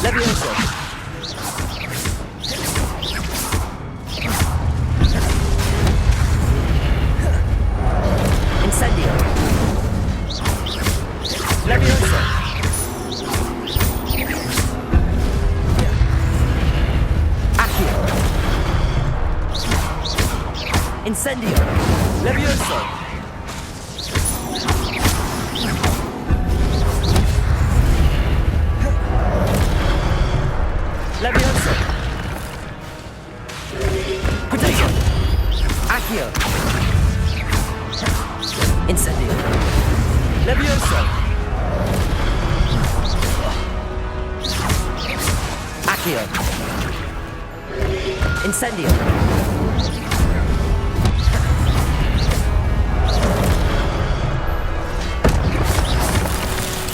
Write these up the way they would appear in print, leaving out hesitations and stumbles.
Levioso. Incendio. Levioso. Accio. Incendio. Levioso. Levioso. Potato. Accio. Incendio. Levioso. Accio. Incendio.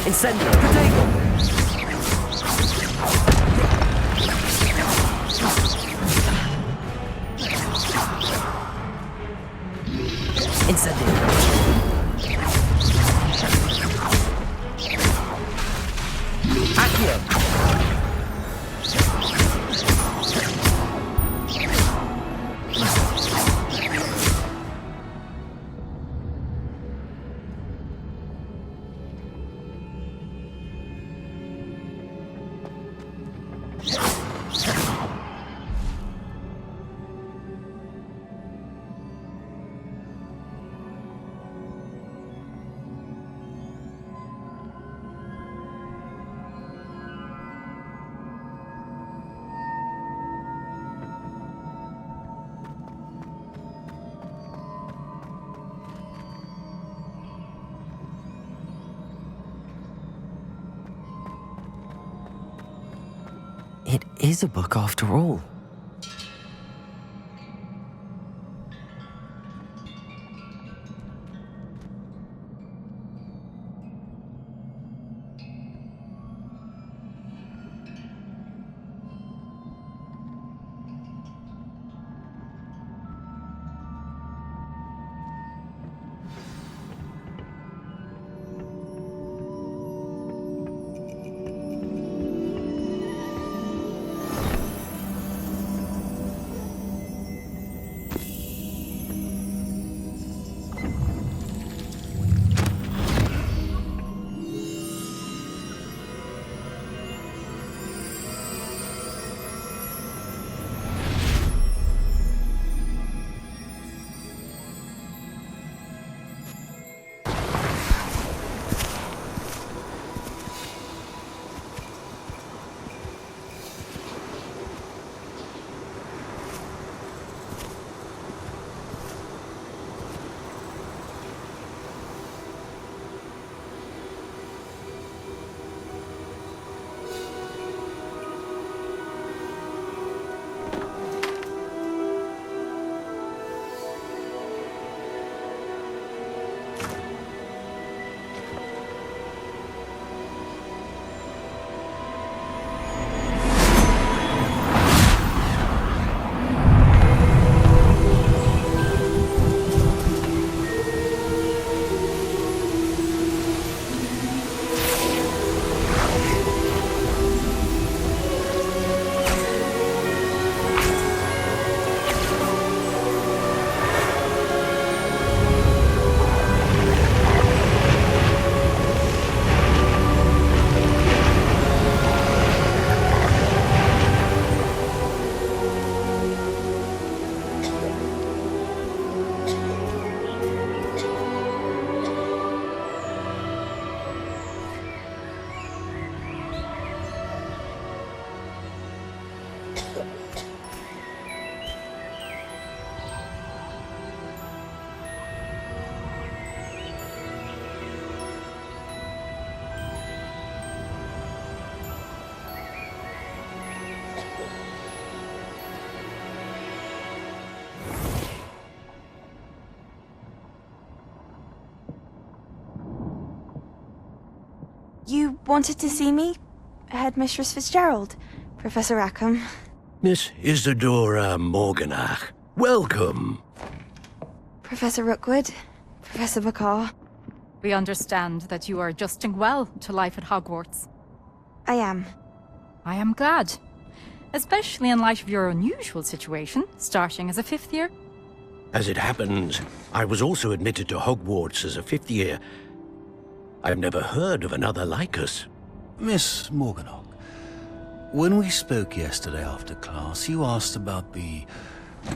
Incendio. Potato. Incendio. Accio. It is a book after all. You wanted to see me? Headmistress Fitzgerald, Professor Rackham. Miss Isadora Morganach, welcome. Professor Rookwood, Professor Bakar. We understand that you are adjusting well to life at Hogwarts. I am. I am glad. Especially in light of your unusual situation, starting as a 5th year. As it happens, I was also admitted to Hogwarts as a 5th year. I've never heard of another like us. Miss Morganach, when we spoke yesterday after class, you asked about the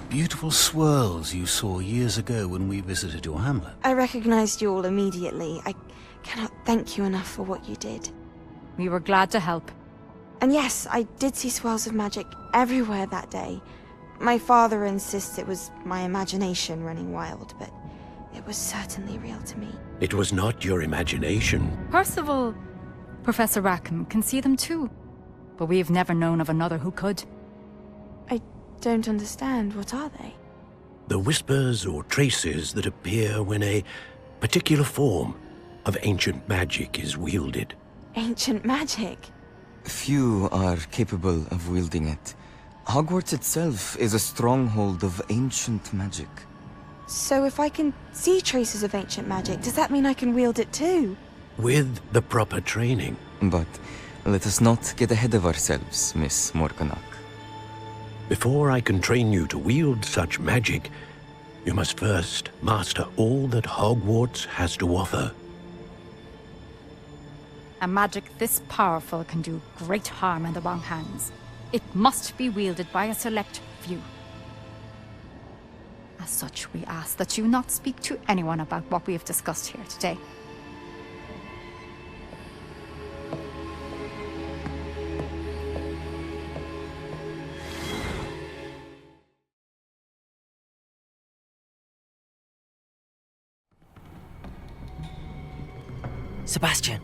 beautiful swirls you saw years ago when we visited your hamlet. I recognized you all immediately. I cannot thank you enough for what you did. We were glad to help. And yes, I did see swirls of magic everywhere that day. My father insists it was my imagination running wild, but it was certainly real to me. It was not your imagination. Percival, Professor Rackham can see them too. But we have never known of another who could. I don't understand. What are they? The whispers or traces that appear when a particular form of ancient magic is wielded. Ancient magic? Few are capable of wielding it. Hogwarts itself is a stronghold of ancient magic. So if I can see traces of ancient magic, does that mean I can wield it too? With the proper training. But let us not get ahead of ourselves, Miss Morganach. Before I can train you to wield such magic, you must first master all that Hogwarts has to offer. A magic this powerful can do great harm in the wrong hands. It must be wielded by a select few. As such, we ask that you not speak to anyone about what we have discussed here today. Sebastian.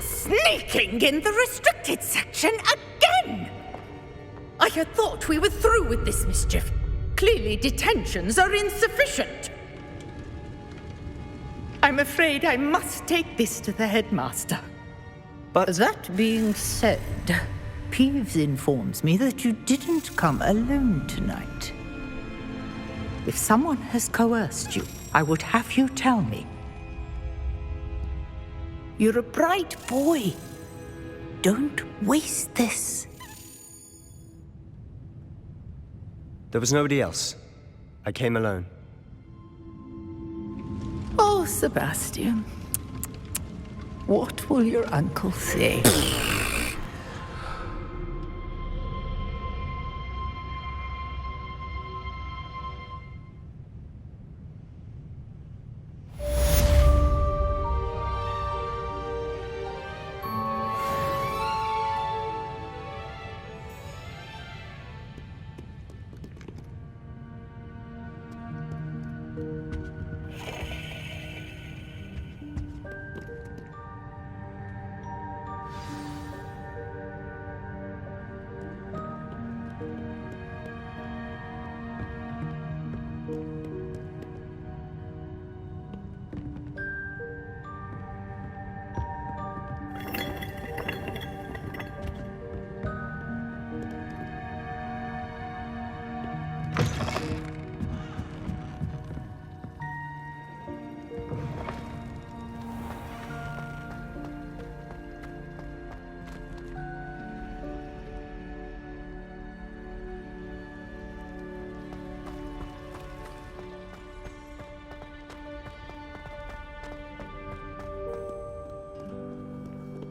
Sneaking in the restricted section again! I had thought we were through with this mischief. Clearly detentions are insufficient. I'm afraid I must take this to the headmaster. But that being said, Peeves informs me that you didn't come alone tonight. If someone has coerced you, I would have you tell me. You're a bright boy. Don't waste this. There was nobody else. I came alone. Oh, Sebastian. What will your uncle say?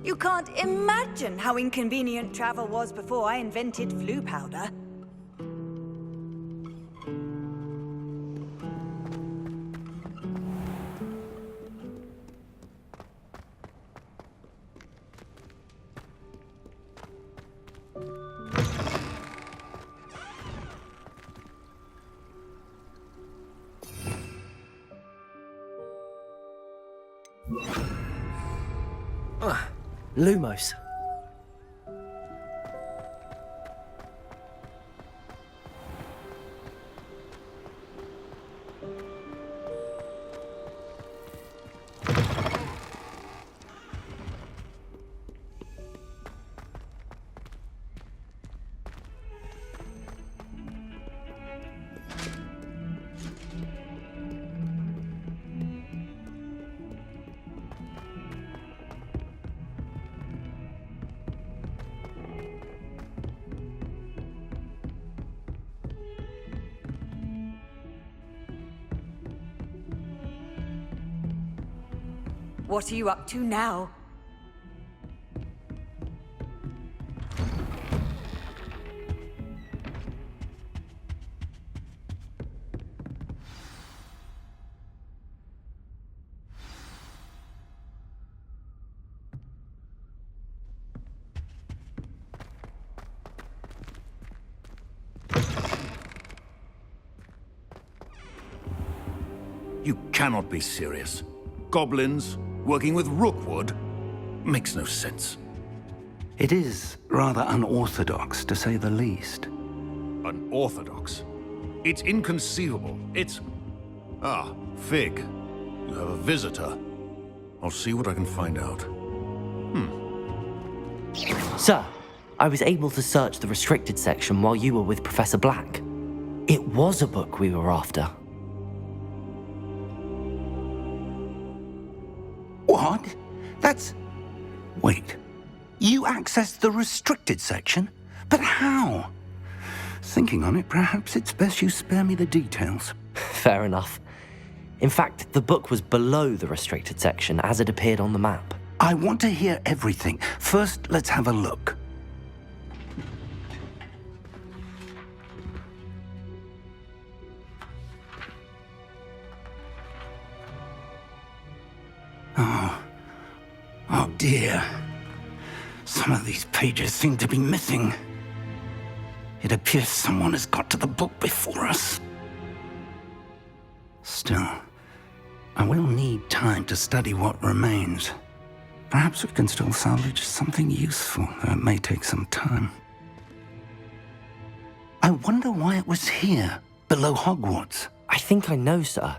You can't imagine how inconvenient travel was before I invented flu powder. Lumos. What are you up to now? You cannot be serious. Goblins working with Rookwood? Makes no sense. It is rather unorthodox, to say the least. Unorthodox? It's inconceivable. It's... Ah, Fig. You have a visitor. I'll see what I can find out. Sir, I was able to search the restricted section while you were with Professor Black. It was a book we were after. What? That's... Wait. You accessed the restricted section? But how? Thinking on it, perhaps it's best you spare me the details. Fair enough. In fact, the book was below the restricted section as it appeared on the map. I want to hear everything. First, let's have a look. Oh dear. Some of these pages seem to be missing. It appears someone has got to the book before us. Still, I will need time to study what remains. Perhaps we can still salvage something useful, though it may take some time. I wonder why it was here, below Hogwarts. I think I know, sir.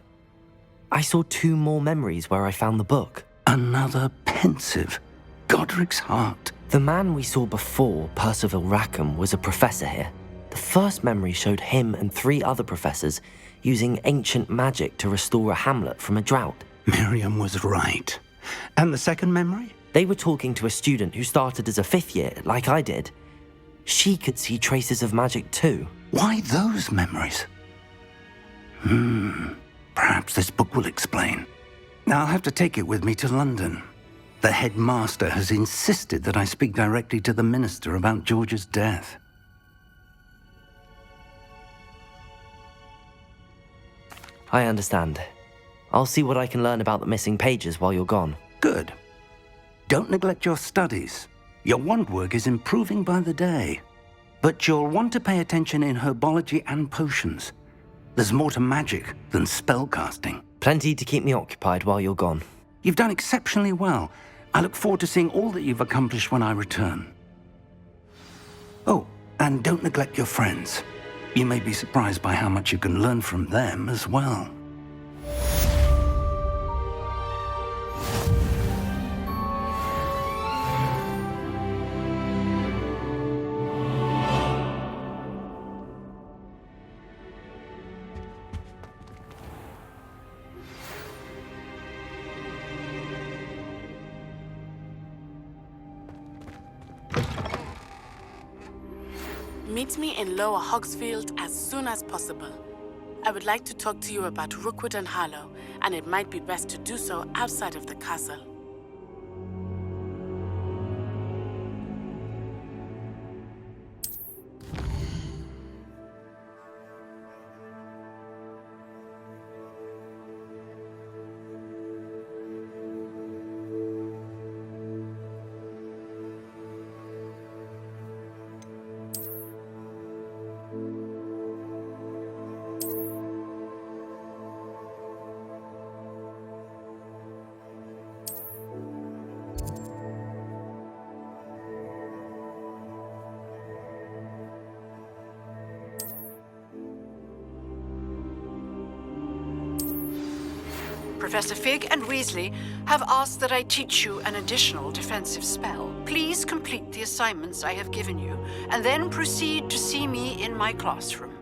I saw 2 more memories where I found the book. Another pensive. Godric's heart. The man we saw before, Percival Rackham, was a professor here. The first memory showed him and 3 other professors using ancient magic to restore a hamlet from a drought. Miriam was right. And the second memory? They were talking to a student who started as a 5th year, like I did. She could see traces of magic too. Why those memories? Perhaps this book will explain. Now I'll have to take it with me to London. The headmaster has insisted that I speak directly to the minister about George's death. I understand. I'll see what I can learn about the missing pages while you're gone. Good. Don't neglect your studies. Your wand work is improving by the day. But you'll want to pay attention in herbology and potions. There's more to magic than spellcasting. Plenty to keep me occupied while you're gone. You've done exceptionally well. I look forward to seeing all that you've accomplished when I return. Oh, and don't neglect your friends. You may be surprised by how much you can learn from them as well. Meet me in Lower Hogsfield as soon as possible. I would like to talk to you about Rookwood and Harlow, and it might be best to do so outside of the castle. Professor Fig and Weasley have asked that I teach you an additional defensive spell. Please complete the assignments I have given you, and then proceed to see me in my classroom.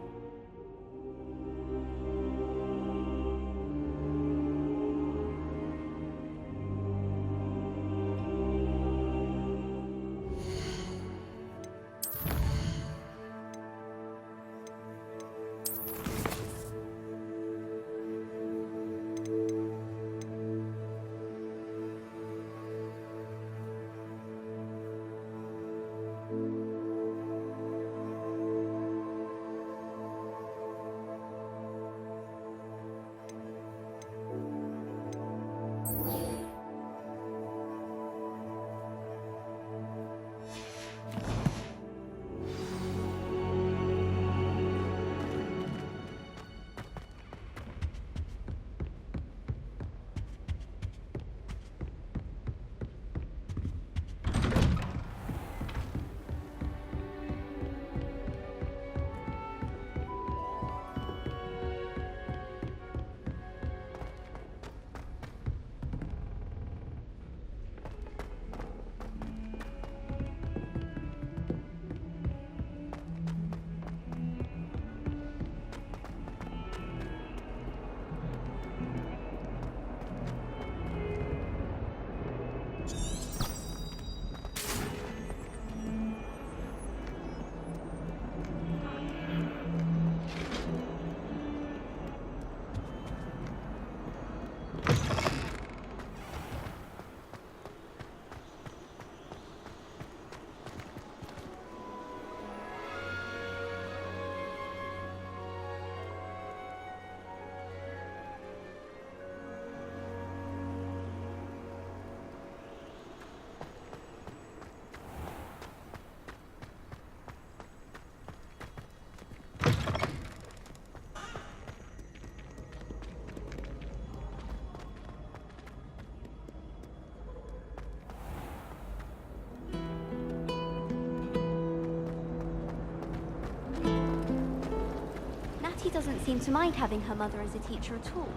Katie doesn't seem to mind having her mother as a teacher at all.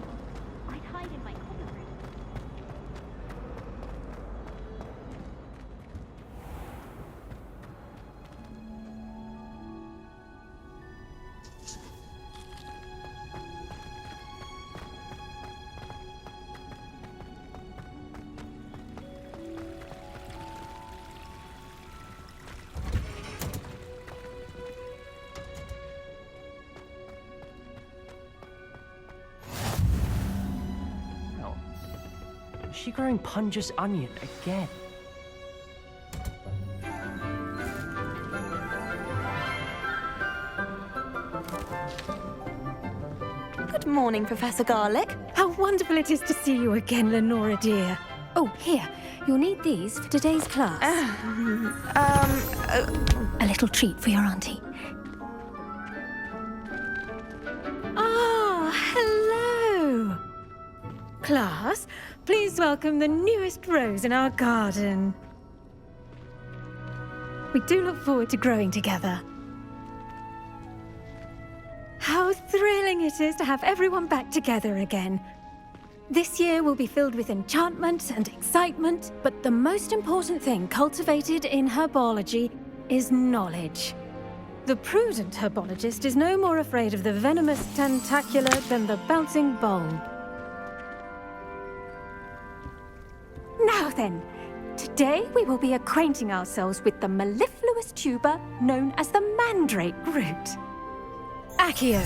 I'd hide in my common room. Is she growing Punja's onion again? Good morning, Professor Garlick. How wonderful it is to see you again, Lenora dear. Oh, here. You'll need these for today's class. A little treat for your auntie. Ah, hello. Class, please welcome the newest rose in our garden. We do look forward to growing together. How thrilling it is to have everyone back together again. This year will be filled with enchantment and excitement, but the most important thing cultivated in herbology is knowledge. The prudent herbologist is no more afraid of the venomous tentacula than the bouncing bulb. Now then, today we will be acquainting ourselves with the mellifluous tuber known as the mandrake root. Accio.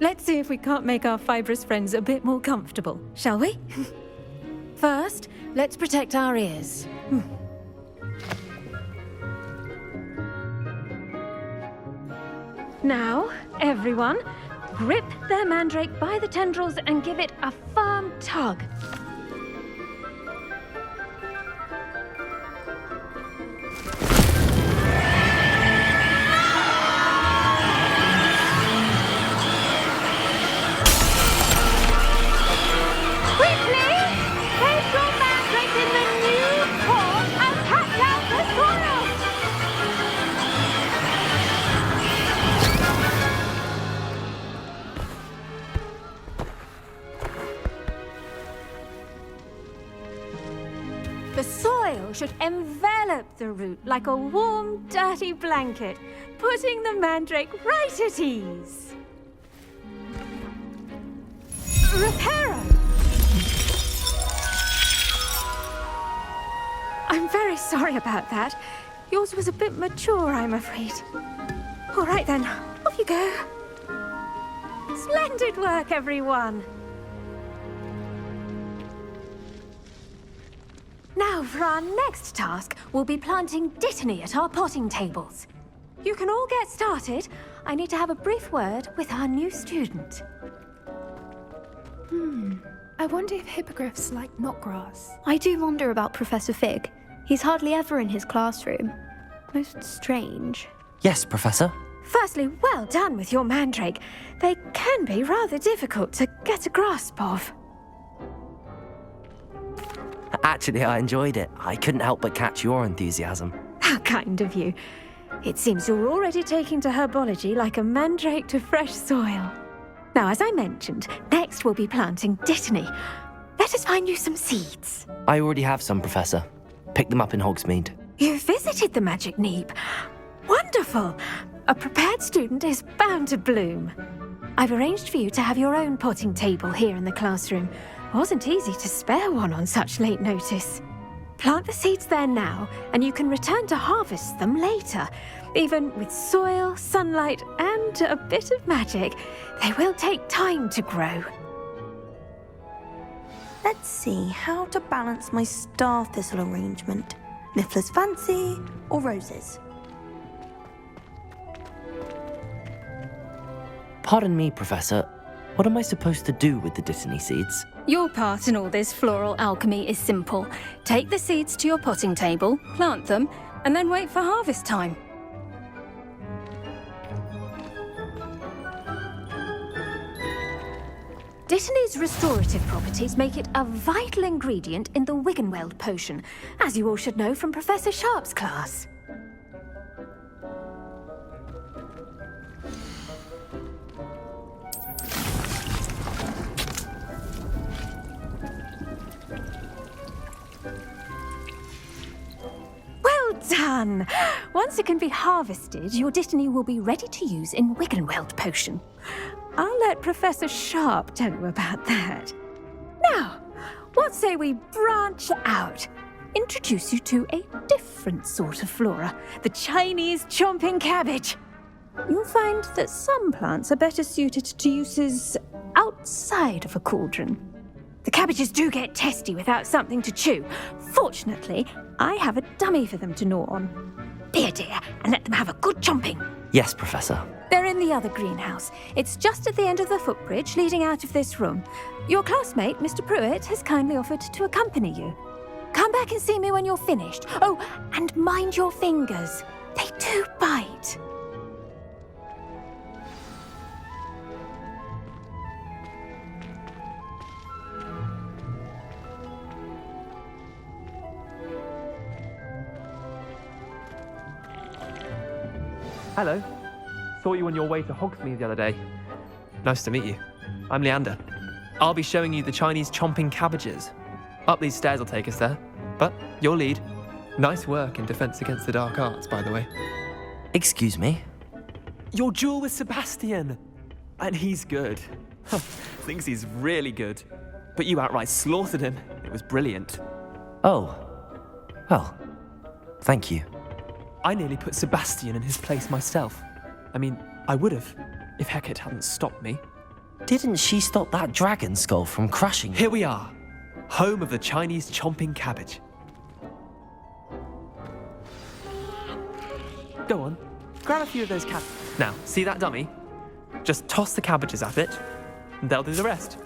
Let's see if we can't make our fibrous friends a bit more comfortable, shall we? First, let's protect our ears. Now, everyone, grip their mandrake by the tendrils and give it a firm tug. The soil should envelop the root like a warm, dirty blanket, putting the mandrake right at ease. Reparo! I'm very sorry about that. Yours was a bit mature, I'm afraid. All right then, off you go. Splendid work, everyone. Now, for our next task, we'll be planting dittany at our potting tables. You can all get started. I need to have a brief word with our new student. I wonder if hippogriffs like knotgrass. I do wonder about Professor Fig. He's hardly ever in his classroom. Most strange. Yes, Professor. Firstly, well done with your mandrake. They can be rather difficult to get a grasp of. Actually, I enjoyed it. I couldn't help but catch your enthusiasm. How kind of you. It seems you're already taking to herbology like a mandrake to fresh soil. Now, as I mentioned, next we'll be planting dittany. Let us find you some seeds. I already have some, Professor. Picked them up in Hogsmeade. You visited the Magic Neep. Wonderful! A prepared student is bound to bloom. I've arranged for you to have your own potting table here in the classroom. Wasn't easy to spare one on such late notice. Plant the seeds there now, and you can return to harvest them later. Even with soil, sunlight, and a bit of magic, they will take time to grow. Let's see how to balance my star thistle arrangement. Miffler's Fancy or roses? Pardon me, Professor. What am I supposed to do with the dittany seeds? Your part in all this floral alchemy is simple. Take the seeds to your potting table, plant them, and then wait for harvest time. Dittany's restorative properties make it a vital ingredient in the Wiggenweld potion, as you all should know from Professor Sharp's class. done! Once it can be harvested, your Dittany will be ready to use in Wiggenweld potion. I'll let Professor Sharp tell you about that. Now, what say we branch out? Introduce you to a different sort of flora, the Chinese chomping cabbage. You'll find that some plants are better suited to uses outside of a cauldron. The cabbages do get testy without something to chew. Fortunately, I have a dummy for them to gnaw on. Be a dear and let them have a good chomping. Yes, Professor. They're in the other greenhouse. It's just at the end of the footbridge leading out of this room. Your classmate, Mr. Pruitt, has kindly offered to accompany you. Come back and see me when you're finished. Oh, and mind your fingers. They do bite. Hello. Saw you on your way to Hogsmeade the other day. Nice to meet you. I'm Leander. I'll be showing you the Chinese chomping cabbages. Up these stairs will take us there. But your lead. Nice work in Defense Against the Dark Arts, by the way. Excuse me? Your duel with Sebastian! And he's good. Thinks he's really good. But you outright slaughtered him. It was brilliant. Oh. Well, thank you. I nearly put Sebastian in his place myself. I mean, I would have, if Hecate hadn't stopped me. Didn't she stop that dragon skull from crushing you? Here we are. Home of the Chinese chomping cabbage. Go on, grab a few of those cabbages. Now, see that dummy? Just toss the cabbages at it, and they'll do the rest.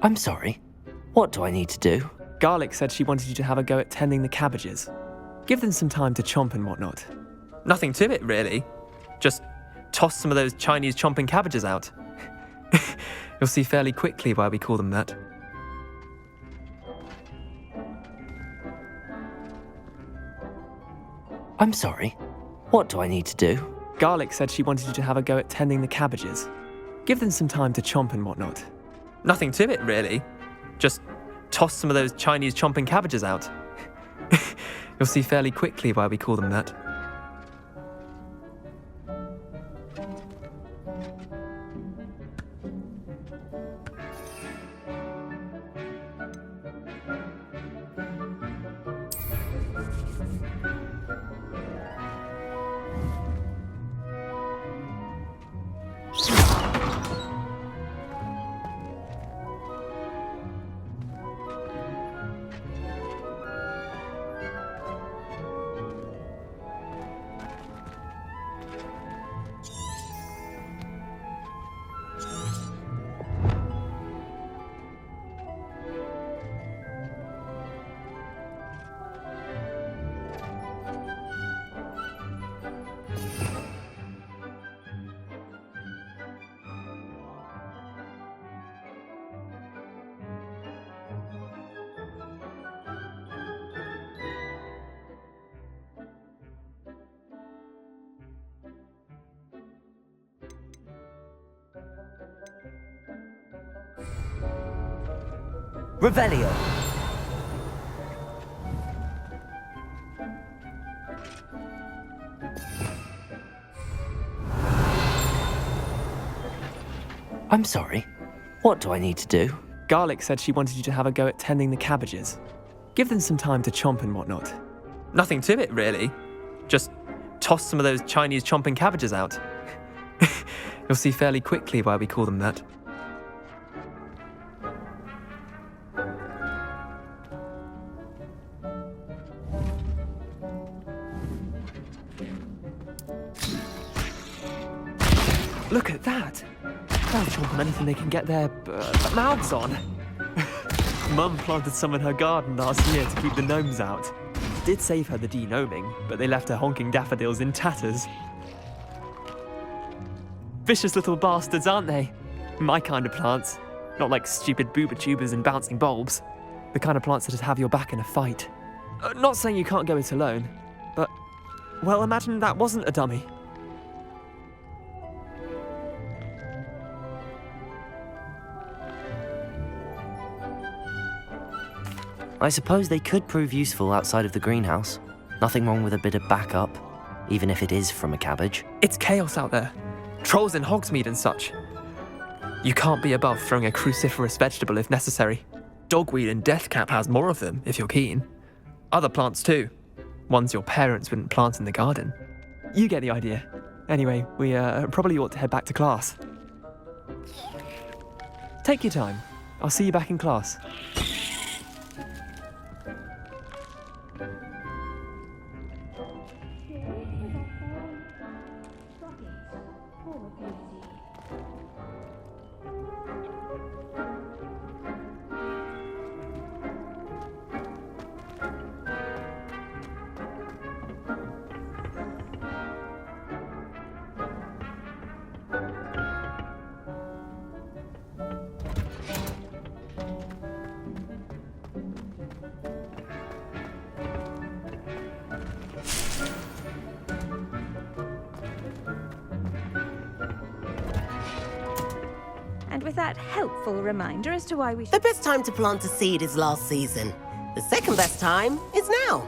I'm sorry. What do I need to do? Garlic said she wanted you to have a go at tending the cabbages. Give them some time to chomp and whatnot. Nothing to it, really. Just toss some of those Chinese chomping cabbages out. You'll see fairly quickly why we call them that. I'm sorry. What do I need to do? Garlic said she wanted you to have a go at tending the cabbages. Give them some time to chomp and whatnot. Nothing to it, really. Just toss some of those Chinese chomping cabbages out. You'll see fairly quickly why we call them that. Revelio. I'm sorry. What do I need to do? Garlic said she wanted you to have a go at tending the cabbages. Give them some time to chomp and whatnot. Nothing to it, really. Just toss some of those Chinese chomping cabbages out. You'll see fairly quickly why we call them that. Look at that! They'll chomp on anything they can get their mouths on. Mum planted some in her garden last year to keep the gnomes out. Did save her the de-gnoming, but they left her honking daffodils in tatters. Vicious little bastards, aren't they? My kind of plants. Not like stupid booba tubers and bouncing bulbs. The kind of plants that'd have your back in a fight. Not saying you can't go it alone, but, well, imagine that wasn't a dummy. I suppose they could prove useful outside of the greenhouse. Nothing wrong with a bit of backup, even if it is from a cabbage. It's chaos out there. Trolls in Hogsmeade and such. You can't be above throwing a cruciferous vegetable if necessary. Dogweed and deathcap has more of them, if you're keen. Other plants too. Ones your parents wouldn't plant in the garden. You get the idea. Anyway, we probably ought to head back to class. Take your time. I'll see you back in class. And with that helpful reminder as to why we should... The best time to plant a seed is last season. The second best time is now.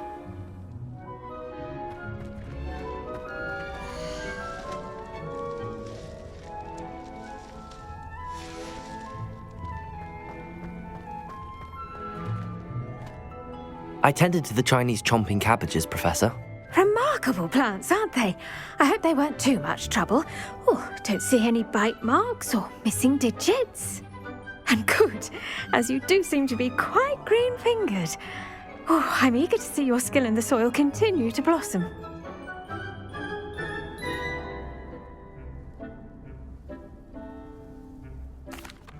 I tended to the Chinese chomping cabbages, Professor. Remarkable plants, aren't they? I hope they weren't too much trouble. Oh, don't see any bite marks or missing digits. And good, as you do seem to be quite green-fingered. Oh, I'm eager to see your skill in the soil continue to blossom.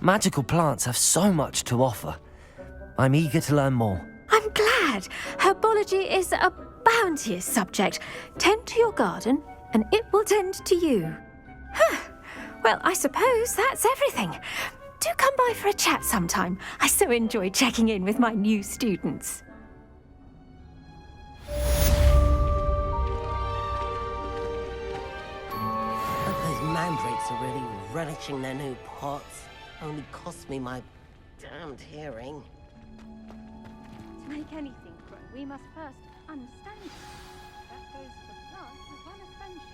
Magical plants have so much to offer. I'm eager to learn more. I'm glad. Herbology is a bounteous subject. Tend to your garden, and it will tend to you. Well, I suppose that's everything. Do come by for a chat sometime. I so enjoy checking in with my new students. Those mandrakes are really relishing their new pots. Only cost me my damned hearing. To make anything grow, we must first understand it. That goes for plants as well as friendships.